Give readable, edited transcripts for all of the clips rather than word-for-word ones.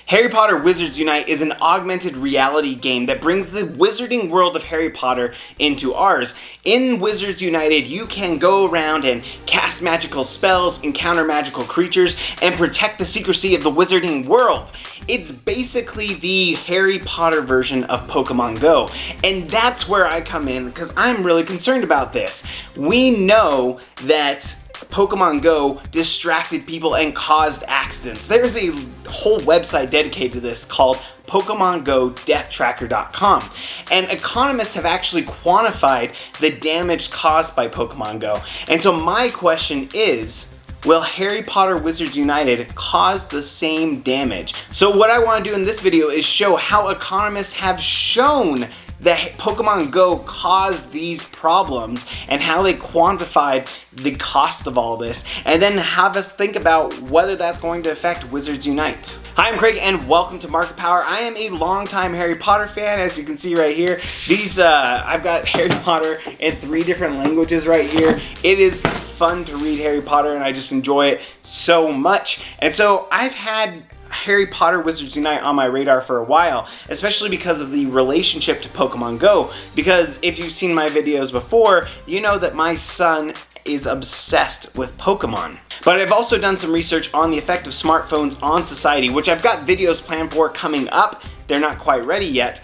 Harry Potter Wizards Unite is an augmented reality game that brings the wizarding world of Harry Potter into ours. In Wizards United, you can go around and cast magical spells, encounter magical creatures, and protect the secrecy of the wizarding world. It's basically the Harry Potter version of Pokemon Go, and that's where I come in because I'm really concerned about this. We know that Pokemon Go distracted people and caused accidents. There's a whole website dedicated to this called PokemonGoDeathTracker.com, and economists have actually quantified the damage caused by Pokemon Go. And so my question is, will Harry Potter Wizards United cause the same damage? So what I want to do in this video is show how economists have shown that Pokemon Go caused these problems and how they quantified the cost of all this, and then have us think about whether that's going to affect Wizards Unite. Hi, I'm Craig and welcome to Market Power. I am a longtime Harry Potter fan, as you can see right here. I've got Harry Potter in 3 different languages right here. It is fun to read Harry Potter and I just enjoy it so much. And so I've had Harry Potter Wizards Unite on my radar for a while, especially because of the relationship to Pokemon Go. Because if you've seen my videos before, you know that my son is obsessed with Pokemon. But I've also done some research on the effect of smartphones on society, which I've got videos planned for coming up. They're not quite ready yet.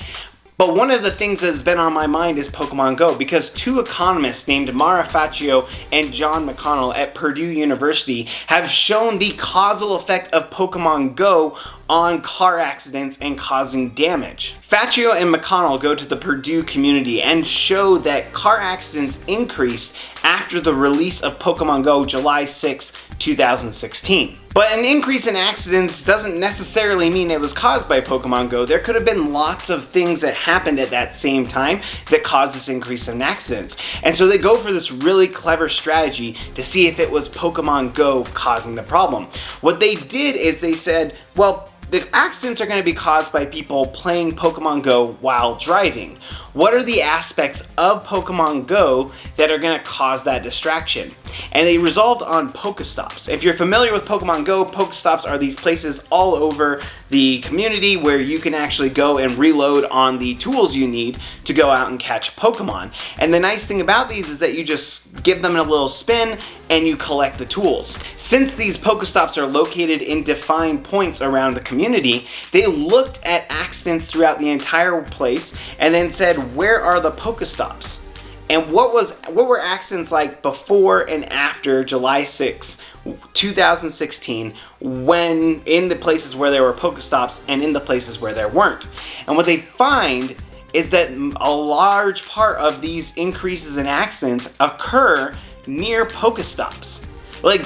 But one of the things that's been on my mind is Pokemon Go, because 2 economists named Mara Faccio and John McConnell at Purdue University have shown the causal effect of Pokemon Go on car accidents and causing damage. Faccio and McConnell go to the Purdue community and show that car accidents increased after the release of Pokemon Go July 6, 2016. But an increase in accidents doesn't necessarily mean it was caused by Pokemon Go. There could have been lots of things that happened at that same time that caused this increase in accidents. And so they go for this really clever strategy to see if it was Pokemon Go causing the problem. What they did is they said, well, the accidents are going to be caused by people playing Pokemon Go while driving. What are the aspects of Pokemon Go that are going to cause that distraction? And they resolved on Polka Stops. If you're familiar with Pokemon Go, Polka Stops are these places all over the community where you can actually go and reload on the tools you need to go out and catch Pokemon. And the nice thing about these is that you just give them a little spin and you collect the tools. Since these Polka Stops are located in defined points around the community, they looked at accidents throughout the entire place and then said, where are the Polka Stops? And what were accidents like before and after July 6, 2016, when in the places where there were Polka Stops and in the places where there weren't? And what they find is that a large part of these increases in accidents occur near Polka Stops. Like,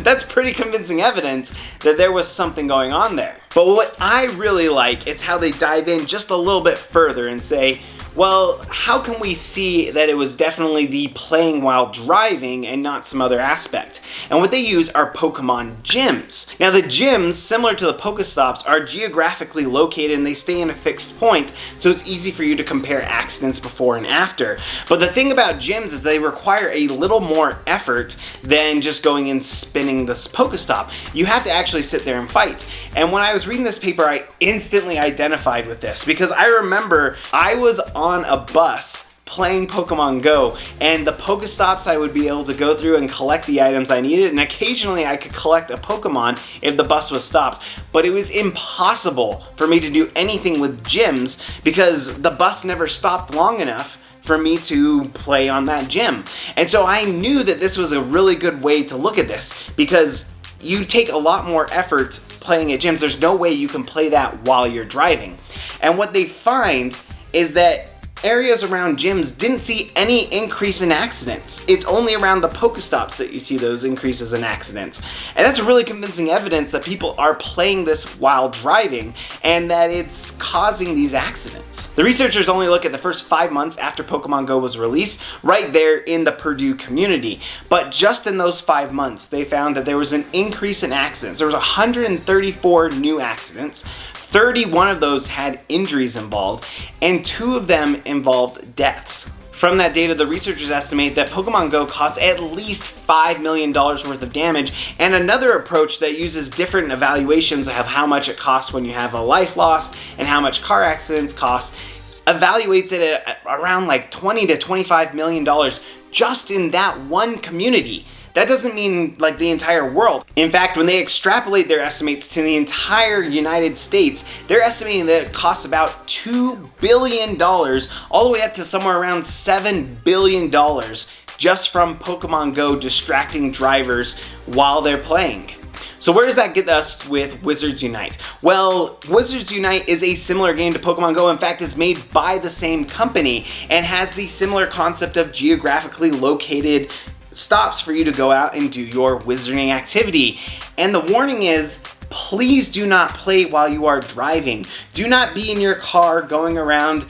that's pretty convincing evidence that there was something going on there. But what I really like is how they dive in just a little bit further and say, well, how can we see that it was definitely the playing while driving and not some other aspect? And what they use are Pokemon gyms. Now the gyms, similar to the Pokestops, are geographically located and they stay in a fixed point, so it's easy for you to compare accidents before and after. But the thing about gyms is they require a little more effort than just going and spinning this Pokestop. You have to actually sit there and fight. And when I was reading this paper, I instantly identified with this because I remember I was on a bus playing Pokemon Go, and the Pokestops I would be able to go through and collect the items I needed, and occasionally I could collect a Pokemon if the bus was stopped. But it was impossible for me to do anything with gyms because the bus never stopped long enough for me to play on that gym. And so I knew that this was a really good way to look at this because you take a lot more effort playing at gyms. There's no way you can play that while you're driving. And what they find is that areas around gyms didn't see any increase in accidents. It's only around the Pokestops that you see those increases in accidents. And that's really convincing evidence that people are playing this while driving and that it's causing these accidents. The researchers only look at the first 5 months after Pokemon Go was released, right there in the Purdue community. But just in those 5 months, they found that there was an increase in accidents. There was 134 new accidents. 31 of those had injuries involved, and 2 of them involved deaths. From that data, the researchers estimate that Pokemon Go costs at least $5 million worth of damage, and another approach that uses different evaluations of how much it costs when you have a life lost and how much car accidents cost evaluates it at around like $20 to $25 million just in that one community. That doesn't mean like the entire world. In fact, when they extrapolate their estimates to the entire United States, they're estimating that it costs about $2 billion all the way up to somewhere around $7 billion just from Pokemon Go distracting drivers while they're playing. So where does that get us with Wizards Unite? Well, Wizards Unite is a similar game to Pokemon Go. In fact, it's made by the same company and has the similar concept of geographically located stops for you to go out and do your wizarding activity. And the warning is, please do not play while you are driving. Do not be in your car going around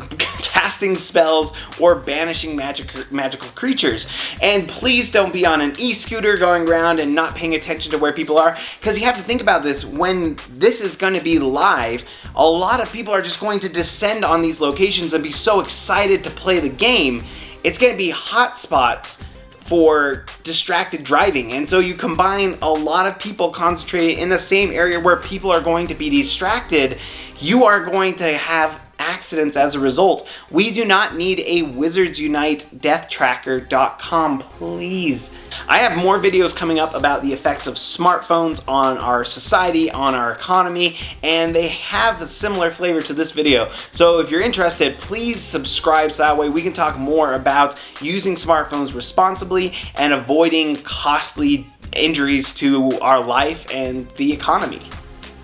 casting spells or banishing magical creatures. And please don't be on an e-scooter going around and not paying attention to where people are, because you have to think about this. When this is going to be live, a lot of people are just going to descend on these locations and be so excited to play the game. It's going to be hotspots for distracted driving, and so you combine a lot of people concentrated in the same area where people are going to be distracted, you are going to have accidents as a result. We do not need a Wizards Unite deathtracker.com, please. I have more videos coming up about the effects of smartphones on our society, on our economy, and they have a similar flavor to this video. So if you're interested, please subscribe so that way we can talk more about using smartphones responsibly and avoiding costly injuries to our life and the economy.